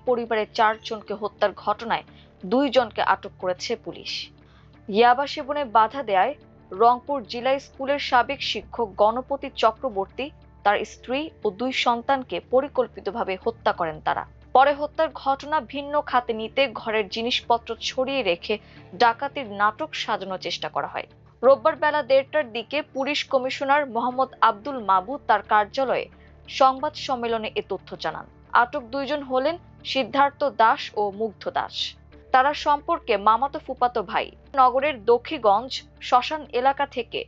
পরিবারের 4 জনকে হত্যার ঘটনায় 2 জনকে আটক করেছে পুলিশ। ইয়াবা সেবনে বাধা দেয় রংপুর জিলা স্কুলের সাবেক শিক্ষক গণপতি চক্রবর্তী, তার স্ত্রী ও 2 সন্তানকে পরিকল্পিতভাবে হত্যা করেন তারা। পরে হত্যার ঘটনা ভিন্ন খাতে নিতে ঘরের জিনিসপত্র ছড়িয়ে রেখে ডাকাতির নাটক সাজানোর চেষ্টা করা হয়। রোববার বেলা 1:30টার দিকে পুলিশ কমিশনার মোহাম্মদ আব্দুল মাবুদ তার কার্যালয়ে সংবাদ সম্মেলনে এ তথ্য জানান। আটক 2 জন হলেন সিদ্ধার্থ দাস ও মুগ্ধ দাস। তারা সম্পর্কে মামাতো ফুফাতো ভাই। নগরের দক্ষিগঞ্জ শ্মশান এলাকা থেকে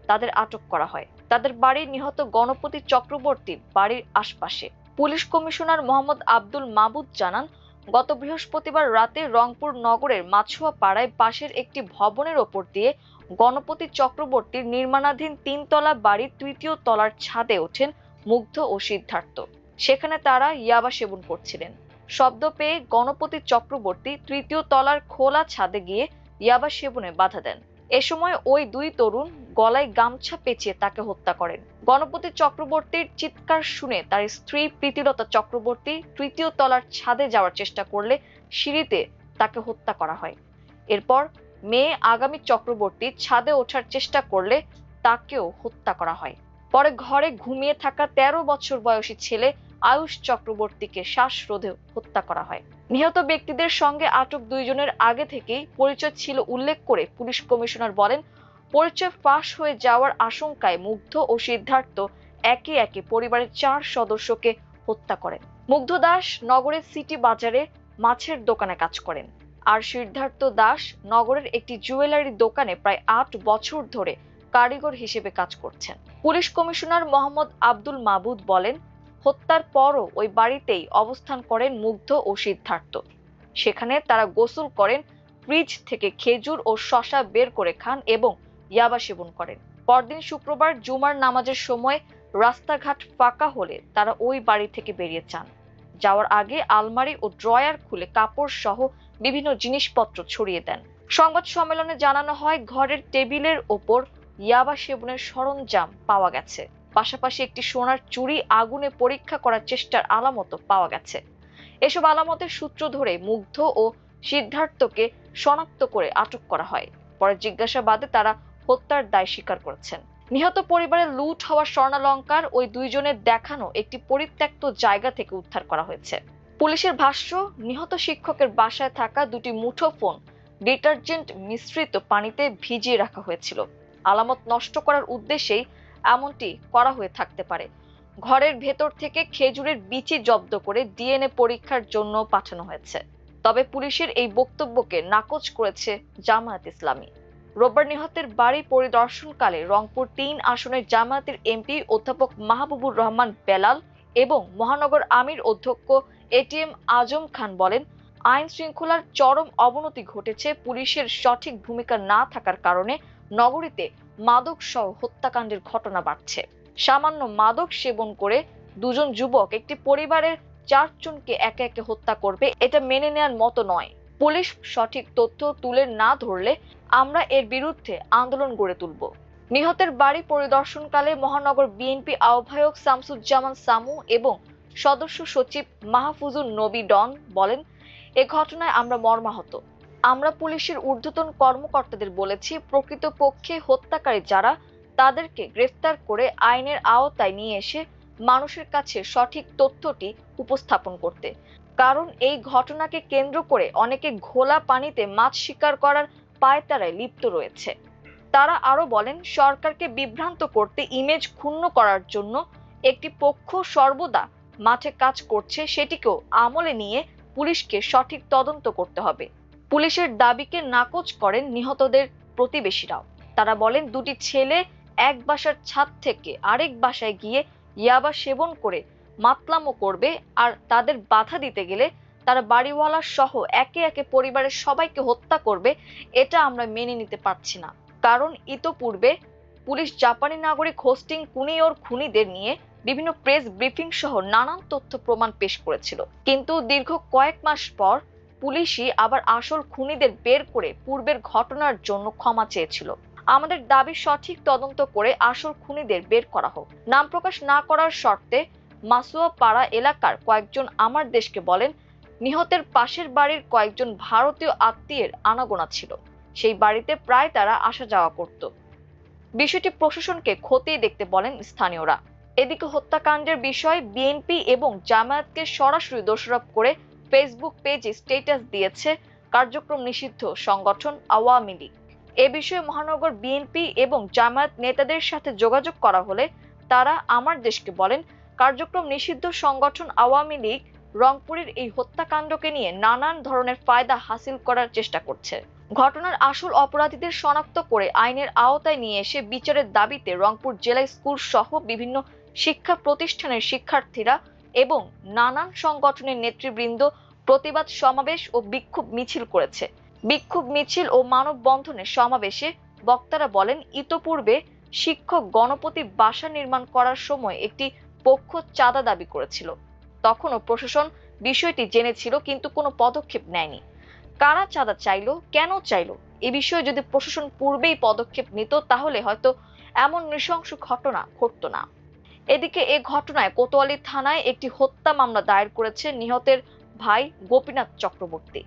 তাদের আটক করা হয়। তাদের বাড়ি নিহত গণপতি চক্রবর্তীর বাড়ির আশপাশে। পুলিশ কমিশনার মোহাম্মদ আব্দুল মাবুদ জানান, গত বৃহস্পতিবার রাতে রংপুর নগরের মাছুয়া পাড়ায় পাশের একটি ভবনের ওপর দিয়ে গণপতি চক্রবর্তীর নির্মাণাধীন 3 তলা বাড়ির 3য় তলার ছাদে ওঠেন মুগ্ধ ও সিদ্ধার্থ। সেখানে তারা ইয়াবা সেবন করছিলেন। শব্দ পেয়ে গণপতি চক্রবর্তী 3য় তলার খোলা ছাদে গিয়ে ইয়াবা সেবনে বাধা দেন। এ সময় ওই 2 তরুণ গলায় গামছা পেঁচিয়ে তাকে হত্যা করেন। গণপতি চক্রবর্তীর চিৎকার শুনে তার স্ত্রী প্রীতিলতা চক্রবর্তী 3য় তলার ছাদে যাওয়ার চেষ্টা করলে সিঁড়িতে তাকে হত্যা করা হয়। এরপর মেয়ে আগামী চক্রবর্তী ছাদে ওঠার চেষ্টা করলে তাকেও হত্যা করা হয়। পরে ঘরে ঘুমিয়ে থাকা 13 বছর বয়সী ছেলে আয়ুষ চক্রবর্তীকে শ্বাসরোধে হত্যা করা হয়। নিহত ব্যক্তিদের সঙ্গে আটক 2 জনের আগে থেকেই পরিচয় ছিল উল্লেখ করে পুলিশ কমিশনার বলেন, পরিচয় ফাঁস হয়ে যাওয়ার আশঙ্কায় মুগ্ধ ও সিদ্ধার্থ একে একে পরিবারের 4 সদস্যকে হত্যা করেন। মুগ্ধ দাস নগরের সিটি বাজারে মাছের দোকানে কাজ করেন, আর সিদ্ধার্থ দাস নগরের একটি জুয়েলারি দোকানে প্রায় 8 বছর ধরে কারিগর হিসেবে কাজ করছেন। পুলিশ কমিশনার মোহাম্মদ আব্দুল মাবুদ বলেন, হত্যার পরও ওই বাড়িতেই অবস্থান করেন মুগ্ধ ও সিদ্ধার্থ। সেখানে তারা গোসল করেন, ফ্রিজ থেকে খেজুর ও শসা বের করে খান এবং ইয়াবা সেবন করেন। পরদিন শুক্রবার জুমার নামাজের সময় রাস্তাঘাট ফাঁকা হলে তারা ওই বাড়ি থেকে বেরিয়ে যান। যাওয়ার আগে আলমারি ও ড্রয়ার খুলে কাপড় সহ বিভিন্ন জিনিসপত্র ছড়িয়ে দেন। সংবাদ সম্মেলনে জানানো হয়, ঘরের টেবিলের ওপর ইয়াবা সেবনের সরঞ্জাম পাওয়া গেছে। পাশাপাশি একটি সোনার চুড়ি আগুনে পরীক্ষা করার চেষ্টার আলামতও পাওয়া গেছে। এসব আলামতের সূত্র ধরে মুগ্ধ ও সিদ্ধার্থকে শনাক্ত করে আটক করা হয়। পরে জিজ্ঞাসাবাদে তারা হত্যার দায় স্বীকার করেছেন। নিহত পরিবারের লুট হওয়া স্বর্ণালংকার ওই 2 জনের দেখানো একটি পরিত্যক্ত জায়গা থেকে উদ্ধার করা হয়েছে। পুলিশের ভাষ্য, নিহত শিক্ষকের বাসায় থাকা 2টি মুঠোফোন ডিটারজেন্ট মিশ্রিত পানিতে ভিজিয়ে রাখা হয়েছিল। আলামত নষ্ট করার উদ্দেশ্যেই এমনটি করা হয়ে থাকতে পারে। ঘরের ভেতর থেকে খেজুরের বিচি জব্দ করে ডিএনএ পরীক্ষার জন্য পাঠানো হয়েছে। তবে পুলিশের এই বক্তব্যকে নাকচ করেছে জামায়াত ইসলামী। রোববার নিহতের বাড়ি পরিদর্শনকালে রংপুর 3 আসনের জামায়াতের এমপি অধ্যাপক মাহবুবুর রহমান বেলাল এবং মহানগর আমির অধ্যক্ষ এটিএম আজম খান বলেন, আইন শৃঙ্খলার চরম অবনতি ঘটেছে। পুলিশের সঠিক ভূমিকা না থাকার কারণে নগরীতে মাদক সহ হত্যাকাণ্ডের ঘটনা বাড়ছে। সামান্য মাদক সেবন করে 2 জন যুবক একটি পরিবারের 4 জনকে একে একে হত্যা করবে, এটা মেনে নেওয়ার মতো নয়। পুলিশ সঠিক তথ্য তুলে না ধরলে আমরা এর বিরুদ্ধে আন্দোলন গড়ে তুলব। নিহতের বাড়ি পরিদর্শনকালে মহানগর বিএনপি আহ্বায়ক শামসুজ্জামান সামু এবং সদস্য সচিব মাহফুজুর নবী ডন বলেন, এ ঘটনায় আমরা মর্মাহত। আমরা পুলিশের ঊর্ধ্বতন কর্মকর্তাদের বলেছি, প্রকৃতপক্ষে হত্যাকারী যারা তাদেরকে গ্রেফতার করে আইনের আওতায় নিয়ে এসে মানুষের কাছে সঠিক তথ্যটি উপস্থাপন করতে। কারণ এই ঘটনাকে কেন্দ্র করে অনেকে ঘোলা পানিতে মাছ শিকার করার পায়তারায় লিপ্ত রয়েছে। তারা আরো বলেন, সরকারকে বিভ্রান্ত করতে, ইমেজ ক্ষুণ্ণ করার জন্য একটি পক্ষ সর্বদা মাঠে কাজ করছে, সেটিকেও আমলে নিয়ে পুলিশকে সঠিক তদন্ত করতে হবে। পুলিশের দাবিকে নাকচ করেন নিহতদের প্রতিবেশীরাও। তারা বলেন, 2টি ছেলে এক বাসার ছাদ থেকে আরেক বাসায় গিয়ে ইয়াবা সেবন করে মাতলামো করবে, আর তাদের বাধা দিতে গেলে তারা বাড়িওয়ালা সহ একে একে পরিবারের সবাইকে হত্যা করবে, এটা আমরা মেনে নিতে পারছি না। কারণ ইতোপূর্বে পুলিশ জাপানি নাগরিক হোস্টিং কুনি ওর খুনিদের নিয়ে বিভিন্ন প্রেস ব্রিফিং সহ নানান তথ্য প্রমাণ পেশ করেছিল। কিন্তু দীর্ঘ কয়েক মাস পর পুলিশই আবার আসল খুনিদের বের করে পূর্বের ঘটনার জন্য ক্ষমা চেয়েছিল। আমাদের দাবি, সঠিক তদন্ত করে আসল খুনিদের বের করা হোক। নাম প্রকাশ না করার শর্তে মাসুয়া পাড়া এলাকার কয়েকজন আমার দেশকে বলেন, নিহতের পাশের বাড়ির কয়েকজন ভারতীয় আত্মীয়ের আনাগোনা ছিল। সেই বাড়িতে প্রায় তারা আসা যাওয়া করত। বিষয়টি প্রশাসনকে খতিয়ে দেখতে বলেন স্থানীয়রা। এদিকে হত্যাকাণ্ডের বিষয়ে বিএনপি এবং জামায়াতকে সরাসরি দোষারোপ করে ফেসবুক পেজে স্ট্যাটাস দিয়েছে কার্যক্রম নিষিদ্ধ সংগঠন আওয়ামী লীগ। এ বিষয়ে মহানগর বিএনপি এবং জামায়াত নেতাদের সাথে যোগাযোগ করা হলে তারা আমার দেশকে বলেন, কার্যক্রম নিষিদ্ধ সংগঠন আওয়ামী লীগ রংপুরের এই হত্যাকাণ্ডকে নিয়ে নানান ধরনের ফায়দা হাসিল করার চেষ্টা করছে। ঘটনার আসল অপরাধীদের শনাক্ত করে আইনের আওতায় নিয়ে এসে বিচারের দাবিতে রংপুর জেলা স্কুল সহ বিভিন্ন শিক্ষা প্রতিষ্ঠানের শিক্ষার্থীরা এবং নানান সংগঠনের নেতৃবৃন্দ প্রতিবাদ সমাবেশ ও বিক্ষোভ মিছিল করেছে। বিক্ষোভ মিছিল ও মানববন্ধনের সমাবেশে বক্তারা বলেন, ইতোপূর্বে শিক্ষক গণপতি বাসা নির্মাণ করার সময় একটি পক্ষ চাঁদা দাবি করেছিল। তখনও প্রশাসন বিষয়টি জেনেছিল কিন্তু কোনো পদক্ষেপ নেয়নি। কারা চাঁদা চাইলো, কেন চাইলো, এ বিষয়ে যদি প্রশাসন পূর্বেই পদক্ষেপ নিত তাহলে হয়তো এমন নৃশংস ঘটনা ঘটতো না। এদিকে এ ঘটনায় কোতোয়ালী থানায় একটি হত্যা মামলা দায়ের করেছে নিহতের ভাই গোপীনাথ চক্রবর্তী।